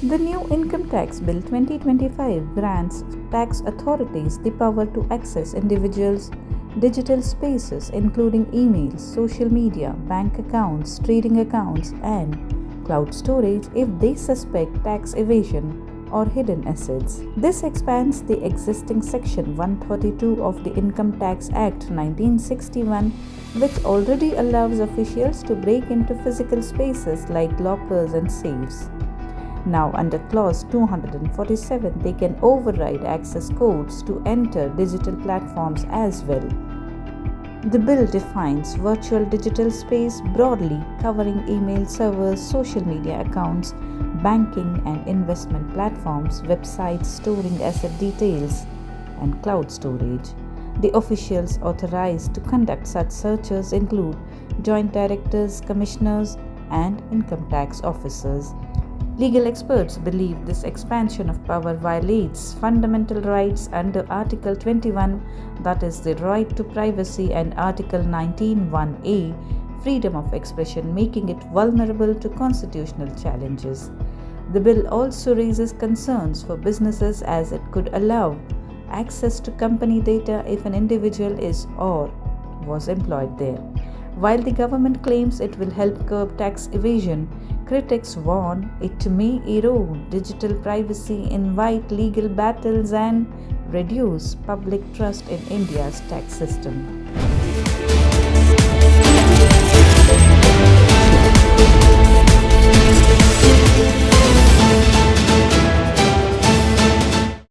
The new Income Tax Bill 2025 grants tax authorities the power to access individuals' digital spaces, including emails, social media, bank accounts, trading accounts, and cloud storage if they suspect tax evasion or hidden assets. This expands the existing Section 132 of the Income Tax Act 1961, which already allows officials to break into physical spaces like lockers and safes. Now, under Clause 247, they can override access codes to enter digital platforms as well. The bill defines virtual digital space broadly, covering email servers, social media accounts, banking and investment platforms, websites storing asset details, and cloud storage. The officials authorized to conduct such searches include joint directors, commissioners, and income tax officers. Legal experts believe this expansion of power violates fundamental rights under Article 21, that is, the right to privacy, and Article 19(1)(a), freedom of expression, making it vulnerable to constitutional challenges. The bill also raises concerns for businesses as it could allow access to company data if an individual is or was employed there. While the government claims it will help curb tax evasion, critics warn it may erode digital privacy, invite legal battles, and reduce public trust in India's tax system.